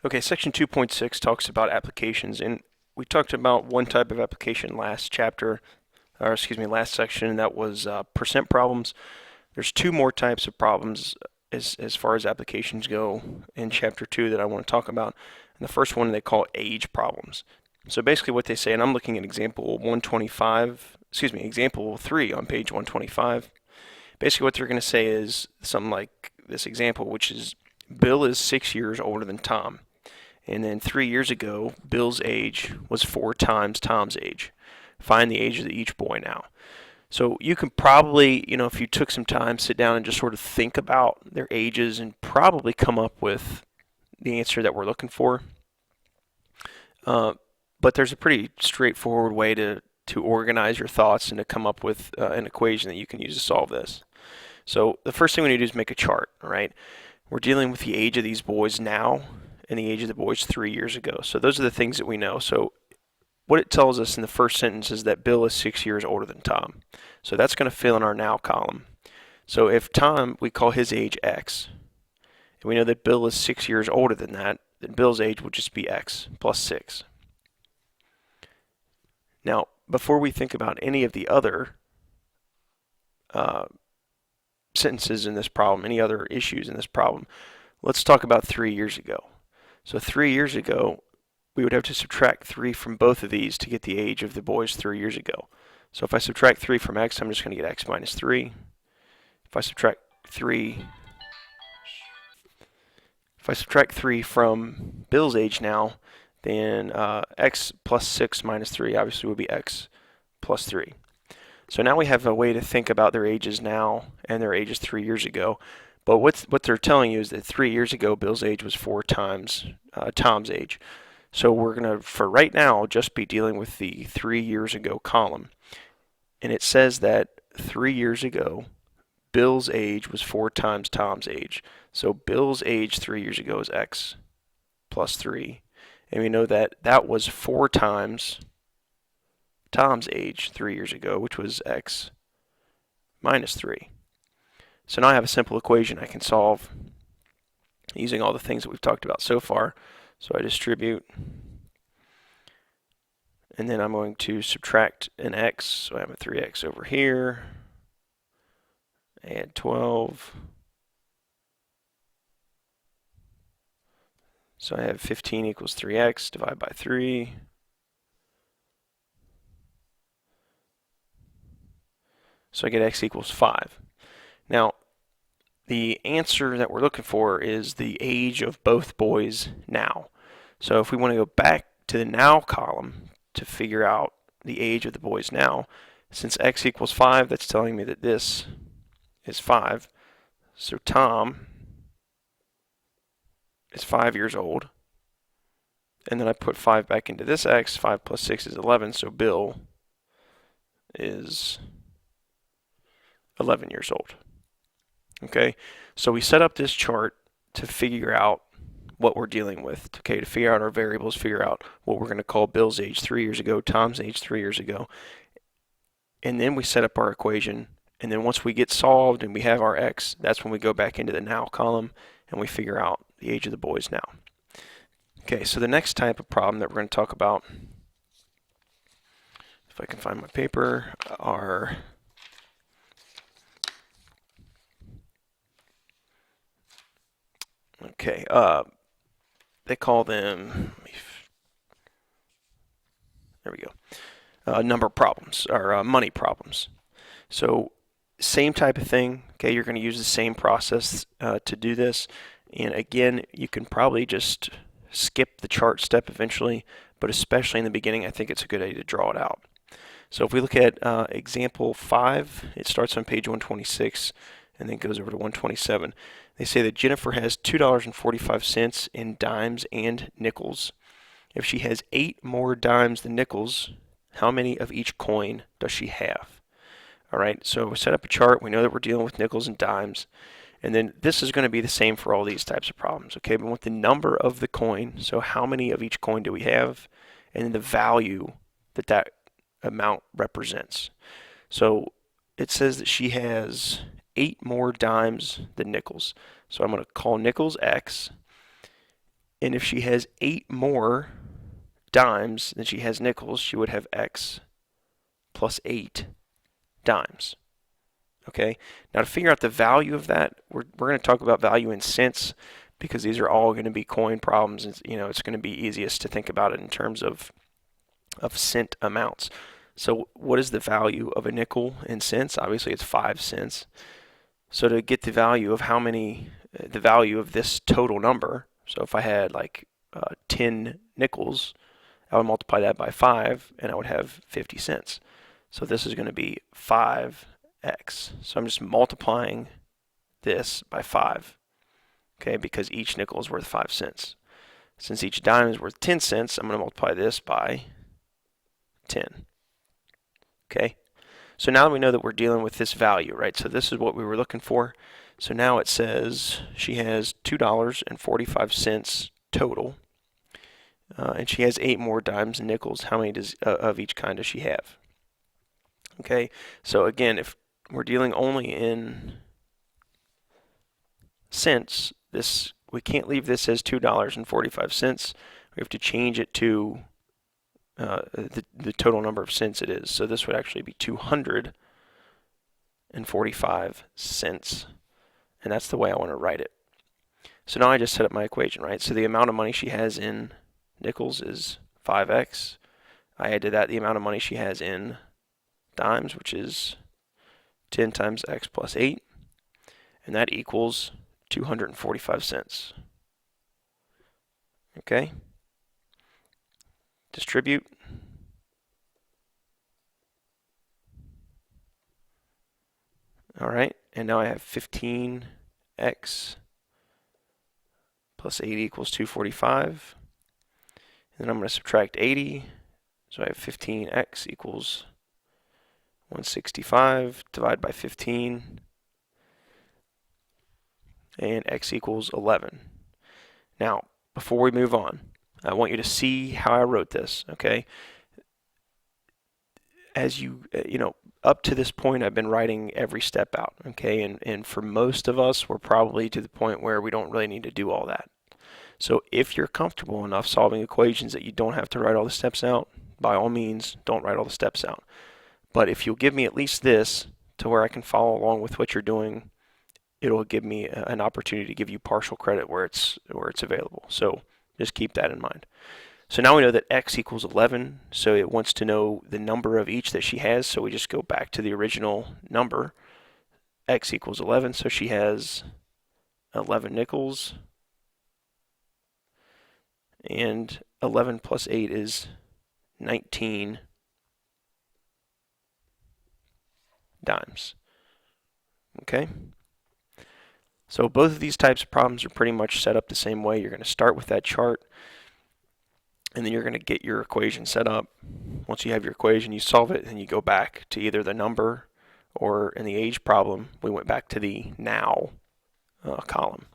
Okay, section 2.6 talks about applications, and we talked about one type of application last chapter, or excuse me, last section, and that was percent problems. There's two more types of problems as far as applications go in chapter 2 that I want to talk about. And the first one they call age problems. So basically what they say, and I'm looking at example 125, excuse me, example 3 on page 125. Basically what they're going to say is something like this example, which is Bill is 6 years older than Tom. And then 3 years ago, Bill's age was 4 times Tom's age. Find the age of each boy now. So you can probably, if you took some time, sit down and just sort of think about their ages and probably come up with the answer that we're looking for. But there's a pretty straightforward way to organize your thoughts and to come up with an equation that you can use to solve this. So the first thing we need to do is make a chart, right? We're dealing with the age of these boys now and the age of the boys 3 years ago. So those are the things that we know. So what it tells us in the first sentence is that Bill is 6 years older than Tom. So that's going to fill in our now column. So if Tom, we call his age X, and we know that Bill is 6 years older than that, then Bill's age will just be X plus 6. Now, before we think about any of the other sentences in this problem, any other issues in this problem, let's talk about 3 years ago. So 3 years ago, we would have to subtract 3 from both of these to get the age of the boys 3 years ago. So if I subtract 3 from X, I'm just going to get X minus 3. If I subtract 3 from Bill's age now, then X plus 6 minus 3 obviously would be X plus 3. So now we have a way to think about their ages now and their ages 3 years ago. But what they're telling you is that 3 years ago, Bill's age was 4 times Tom's age. So we're going to, for right now, just be dealing with the 3 years ago column. And it says that 3 years ago, Bill's age was 4 times Tom's age. So Bill's age 3 years ago is X plus 3. And we know that that was 4 times Tom's age 3 years ago, which was X minus 3. So now I have a simple equation I can solve using all the things that we've talked about so far. So I distribute, and then I'm going to subtract an X. So I have a 3X over here, add 12. So I have 15 equals 3X, divide by 3. So I get X equals 5. Now, the answer that we're looking for is the age of both boys now. So if we want to go back to the now column to figure out the age of the boys now, since X equals 5, that's telling me that this is 5. So Tom is 5 years old. And then I put 5 back into this X. 5 plus 6 is 11. So Bill is 11 years old. Okay, so we set up this chart to figure out what we're dealing with. Okay, to figure out our variables, figure out what we're going to call Bill's age 3 years ago, Tom's age 3 years ago. And then we set up our equation. And then once we get solved and we have our X, that's when we go back into the now column and we figure out the age of the boys now. Okay, so the next type of problem that we're going to talk about, if I can find my paper, are okay, they call them, there we go, number problems, or money problems. So same type of thing, okay, you're going to use the same process to do this. And again, you can probably just skip the chart step eventually, but especially in the beginning, I think it's a good idea to draw it out. So if we look at example 5, it starts on page 126 and then goes over to 127. They say that Jennifer has $2.45 in dimes and nickels. If she has 8 more dimes than nickels, how many of each coin does she have? All right, so we set up a chart. We know that we're dealing with nickels and dimes. And then this is going to be the same for all these types of problems, okay? But with the number of the coin, so how many of each coin do we have, and then the value that that amount represents. So it says that she has 8 more dimes than nickels. So I'm going to call nickels X, And if she has 8 more dimes than she has nickels, she would have x plus 8 dimes. Okay, now to figure out the value of that, we're going to talk about value in cents, because these are all going to be coin problems. It's going to be easiest to think about it in terms of cent amounts. So what is the value of a nickel in cents? Obviously it's 5 cents. So to get the value of the value of this total number, so if I had like 10 nickels, I would multiply that by 5 and I would have 50 cents. So this is going to be 5x. So I'm just multiplying this by 5, okay, because each nickel is worth 5 cents. Since each dime is worth 10 cents, I'm going to multiply this by 10. Okay, so now that we know that we're dealing with this value, right, so this is what we were looking for. So now it says she has $2.45 total, and she has 8 more dimes and nickels. How many of each kind does she have? Okay, so again, if we're dealing only in cents, we can't leave this as $2.45. We have to change it to the total number of cents it is. So this would actually be 245 cents, and that's the way I want to write it. So now I just set up my equation, right? So the amount of money she has in nickels is 5x. I add to that the amount of money she has in dimes, which is 10 times x plus 8, and that equals 245 cents. Okay? Distribute. All right, and now I have 15x plus 8 equals 245. And then I'm going to subtract 80. So I have 15x equals 165 divided by 15, and x equals 11. Now, before we move on, I want you to see how I wrote this, okay? As up to this point, I've been writing every step out, okay? And for most of us, we're probably to the point where we don't really need to do all that. So if you're comfortable enough solving equations that you don't have to write all the steps out, by all means, don't write all the steps out. But if you'll give me at least this to where I can follow along with what you're doing, it'll give me an opportunity to give you partial credit where it's available. So just keep that in mind. So now we know that x equals 11, so it wants to know the number of each that she has, so we just go back to the original number. X equals 11, so she has 11 nickels, and 11 plus 8 is 19 dimes. Okay? So both of these types of problems are pretty much set up the same way. You're going to start with that chart, and then you're going to get your equation set up. Once you have your equation, you solve it, and you go back to either the number, or in the age problem, we went back to the now column.